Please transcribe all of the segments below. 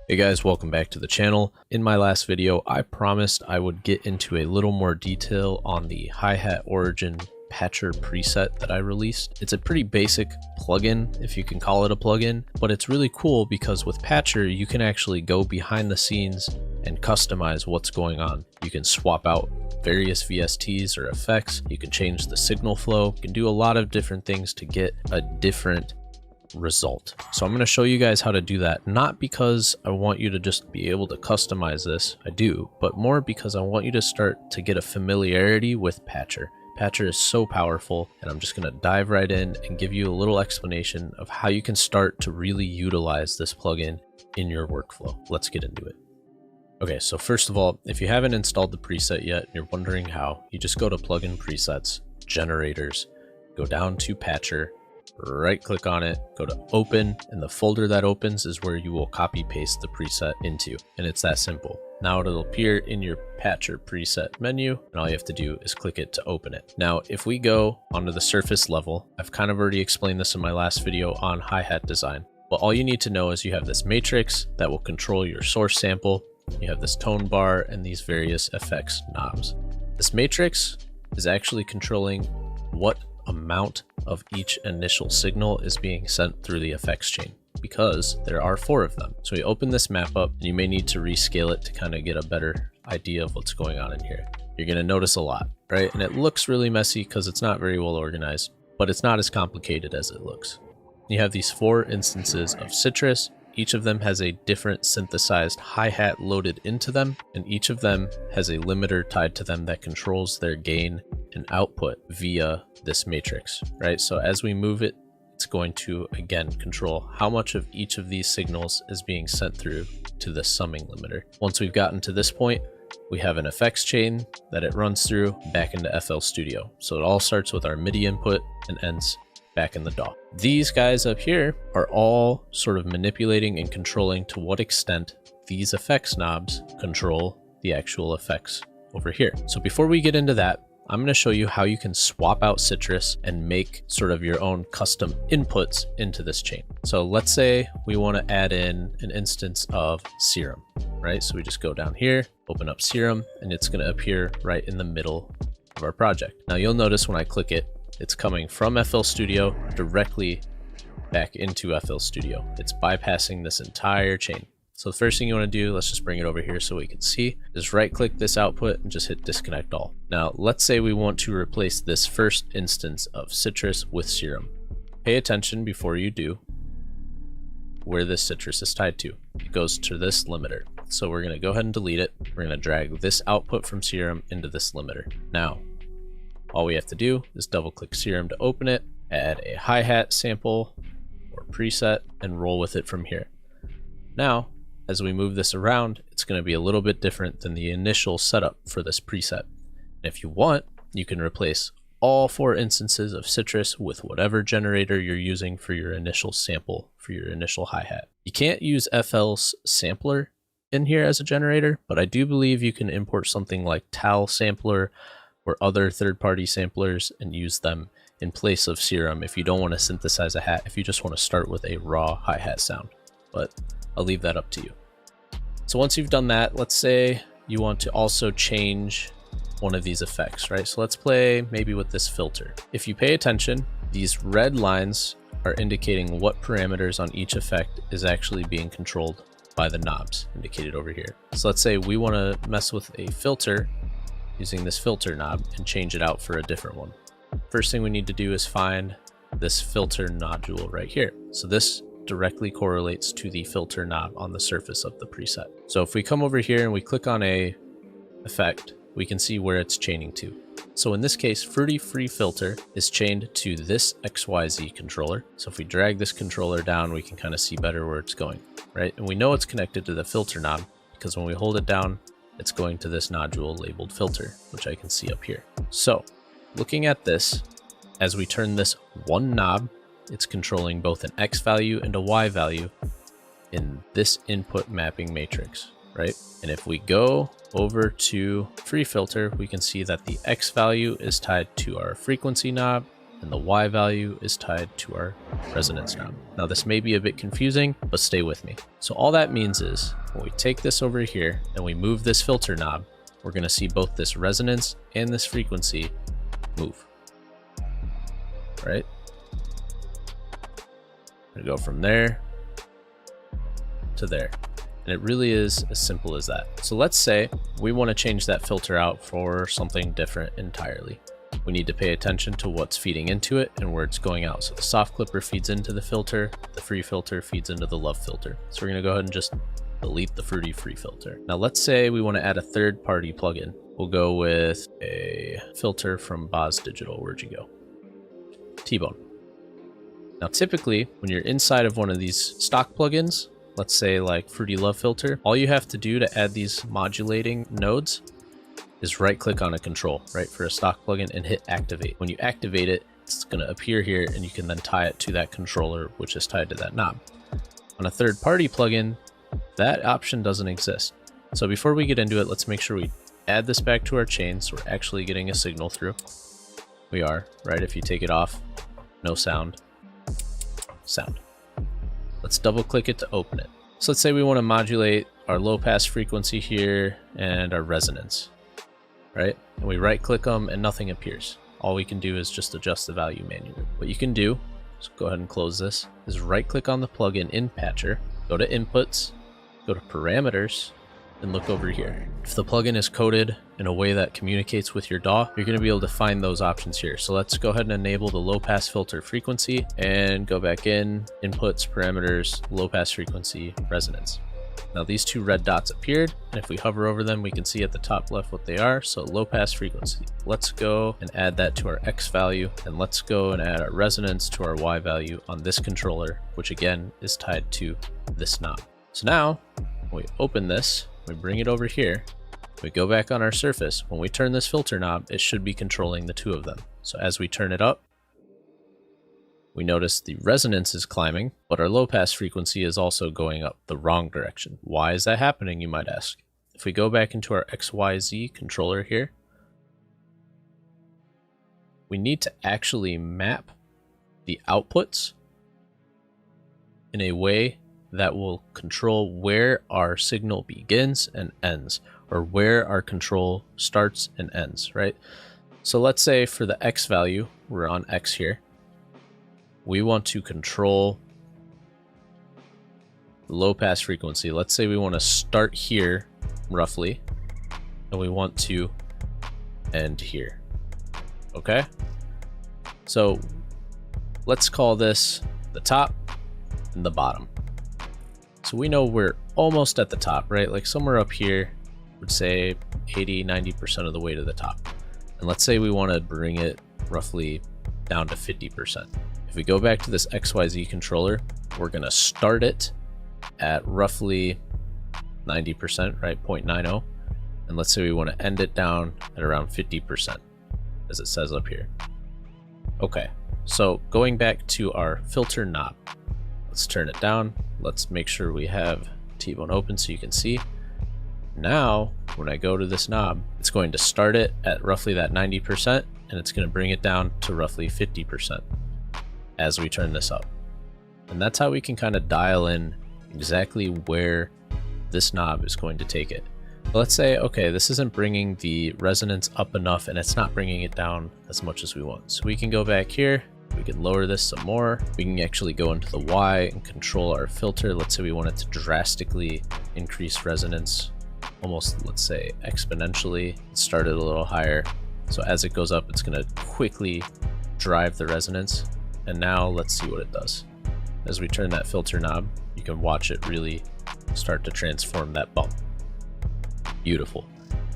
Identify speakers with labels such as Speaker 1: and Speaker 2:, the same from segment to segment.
Speaker 1: Hey guys, welcome back to the channel. In my last video, I promised I would get into a little more detail on the hi-hat origin patcher preset that I released. It's a pretty basic plugin, if you can call it a plugin, but it's really cool because with Patcher, you can actually go behind the scenes and customize what's going on. You can swap out various VSTs or effects. You can change the signal flow. You can do a lot of different things to get a different result. So I'm going to show you guys how to do that, not because I want you to just be able to customize this, I do, but more because I want you to start to get a familiarity with Patcher. Patcher is so powerful, and I'm just going to dive right in and give you a little explanation of how you can start to really utilize this plugin in your workflow. Let's get into it. Okay, so first of all, if you haven't installed the preset yet and you're wondering how, you just go to Plugin Presets, Generators, go down to Patcher, right click on it, go to open, and the folder that opens is where you will copy paste the preset into, and it's that simple. Now it'll appear in your Patcher preset menu, and all you have to do is click it to open it. Now if we go onto the surface level, I've kind of already explained this in my last video on hi-hat design, but all you need to know is you have this matrix that will control your source sample, you have this tone bar, and these various effects knobs. This matrix is actually controlling what amount of each initial signal is being sent through the effects chain, because there are 4 of them. So we open this map up, and you may need to rescale it to kind of get a better idea of what's going on in here. You're going to notice a lot, right? And it looks really messy because it's not very well organized, but it's not as complicated as it looks. You have these 4 instances of Citrus. Each of them has a different synthesized hi-hat loaded into them, and each of them has a limiter tied to them that controls their gain and output via this matrix, right? So as we move it, it's going to again control how much of each of these signals is being sent through to the summing limiter. Once we've gotten to this point, we have an effects chain that it runs through back into FL Studio. So it all starts with our MIDI input and ends back in the DAW. These guys up here are all sort of manipulating and controlling to what extent these effects knobs control the actual effects over here. So before we get into that, I'm going to show you how you can swap out Citrus and make sort of your own custom inputs into this chain. So let's say we want to add in an instance of Serum, right? So we just go down here, open up Serum, and it's going to appear right in the middle of our project. Now you'll notice when I click it, it's coming from FL Studio directly back into FL Studio. It's bypassing this entire chain. So the first thing you want to do, let's just bring it over here so we can see, is right click this output and just hit disconnect all. Now let's say we want to replace this first instance of Citrus with Serum. Pay attention before you do where this Citrus is tied to. It goes to this limiter. So we're going to go ahead and delete it. We're going to drag this output from Serum into this limiter. Now all we have to do is double click Serum to open it, add a hi-hat sample or preset, and roll with it from here. Now, as we move this around, it's going to be a little bit different than the initial setup for this preset. And if you want, you can replace all 4 instances of Citrus with whatever generator you're using for your initial sample, for your initial hi-hat. You can't use FL's sampler in here as a generator, but I do believe you can import something like Tal Sampler or other third-party samplers and use them in place of Serum if you don't want to synthesize a hat, if you just want to start with a raw hi-hat sound. But I'll leave that up to you. So once you've done that, let's say you want to also change one of these effects, right? So let's play maybe with this filter. If you pay attention, these red lines are indicating what parameters on each effect is actually being controlled by the knobs indicated over here. So let's say we want to mess with a filter using this filter knob and change it out for a different one. First thing we need to do is find this filter nodule right here. So this directly correlates to the filter knob on the surface of the preset. So if we come over here and we click on a effect, we can see where it's chaining to. So in this case, Fruity Free Filter is chained to this XYZ controller. So if we drag this controller down, we can kind of see better where it's going, right? And we know it's connected to the filter knob because when we hold it down, it's going to this nodule labeled filter, which I can see up here. So looking at this, as we turn this one knob, it's controlling both an X value and a Y value in this input mapping matrix, right? And if we go over to free filter, we can see that the X value is tied to our frequency knob and the Y value is tied to our resonance knob. Now this may be a bit confusing, but stay with me. So all that means is when we take this over here and we move this filter knob, we're going to see both this resonance and this frequency move, right? We go from there to there. And it really is as simple as that. So let's say we want to change that filter out for something different entirely. We need to pay attention to what's feeding into it and where it's going out. So the soft clipper feeds into the filter, the free filter feeds into the love filter. So we're going to go ahead and just delete the fruity free filter. Now let's say we want to add a third-party plugin. We'll go with a filter from Boz Digital. Where'd you go? T-Bone. Now typically when you're inside of one of these stock plugins, let's say like Fruity Love Filter, all you have to do to add these modulating nodes is right click on a control, right, for a stock plugin and hit activate. When you activate it, it's going to appear here and you can then tie it to that controller, which is tied to that knob. On a third party plugin, that option doesn't exist. So before we get into it, let's make sure we add this back to our chain so we're actually getting a signal through. We are, right? If you take it off, no sound, sound. Let's double click it to open it. So let's say we want to modulate our low pass frequency here and our resonance, right? And we right click them and nothing appears. All we can do is just adjust the value manually. What you can do, so go ahead and close this, is right click on the plugin in Patcher, go to inputs, go to parameters, and look over here. If the plugin is coded in a way that communicates with your DAW, you're going to be able to find those options here. So let's go ahead and enable the low pass filter frequency and go back in, inputs, parameters, low pass frequency, resonance. Now these two red dots appeared, and if we hover over them, we can see at the top left what they are. So low pass frequency. Let's go and add that to our X value, and let's go and add our resonance to our Y value on this controller, which again is tied to this knob. So now when we open this, we bring it over here, we go back on our surface. When we turn this filter knob, it should be controlling the two of them. So as we turn it up, we notice the resonance is climbing, but our low pass frequency is also going up the wrong direction. Why is that happening, you might ask? If we go back into our XYZ controller here, we need to actually map the outputs in a way that will control where our signal begins and ends, or where our control starts and ends, right? So let's say for the X value, we're on X here. We want to control the low pass frequency. Let's say we want to start here roughly, and we want to end here. Okay? So let's call this the top and the bottom. So we know we're almost at the top, right? Like somewhere up here, would say 80-90% of the way to the top. And let's say we want to bring it roughly down to 50%. If we go back to this XYZ controller, we're going to start it at roughly 90%, right? 0.90. And let's say we want to end it down at around 50%, as it says up here. Okay, so going back to our filter knob, let's turn it down. Let's make sure we have T-Bone open so you can see. Now, when I go to this knob, it's going to start it at roughly that 90%, and it's going to bring it down to roughly 50% as we turn this up. And that's how we can kind of dial in exactly where this knob is going to take it. But let's say, okay, this isn't bringing the resonance up enough, and it's not bringing it down as much as we want. So we can go back here. We can lower this some more. We can actually go into the Y and control our filter. Let's say we want it to drastically increase resonance, almost, let's say, exponentially. Start it a little higher. So as it goes up, it's going to quickly drive the resonance. And now let's see what it does. As we turn that filter knob, you can watch it really start to transform that bump. Beautiful.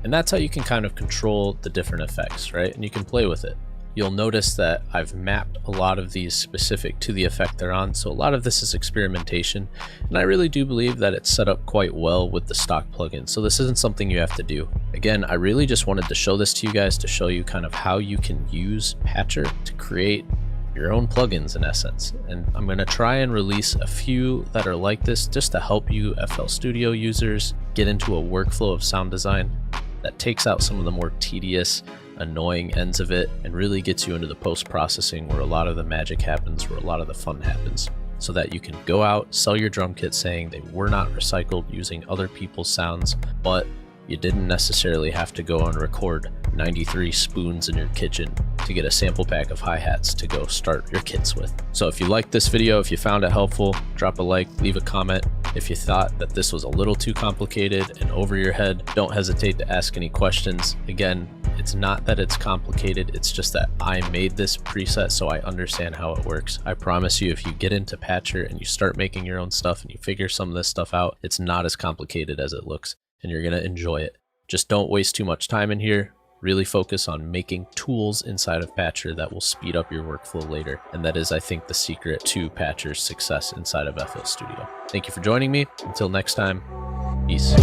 Speaker 1: And that's how you can kind of control the different effects, right? And you can play with it. You'll notice that I've mapped a lot of these specific to the effect they're on. So a lot of this is experimentation, and I really do believe that it's set up quite well with the stock plugin. So this isn't something you have to do. Again, I really just wanted to show this to you guys to show you kind of how you can use Patcher to create your own plugins in essence. And I'm going to try and release a few that are like this just to help you FL Studio users get into a workflow of sound design that takes out some of the more tedious annoying ends of it and really gets you into the post-processing where a lot of the magic happens, where a lot of the fun happens, so that you can go out, sell your drum kits saying they were not recycled using other people's sounds, but you didn't necessarily have to go and record 93 spoons in your kitchen to get a sample pack of hi-hats to go start your kits with. So if you liked this video, if you found it helpful, drop a like, leave a comment. If you thought that this was a little too complicated and over your head, don't hesitate to ask any questions. Again, it's not that it's complicated, it's just that I made this preset so I understand how it works. I promise you, if you get into Patcher and you start making your own stuff and you figure some of this stuff out, it's not as complicated as it looks, and you're gonna enjoy it. Just don't waste too much time in here. Really focus on making tools inside of Patcher that will speed up your workflow later. And that is, I think, the secret to Patcher's success inside of FL Studio. Thank you for joining me. Until next time, peace.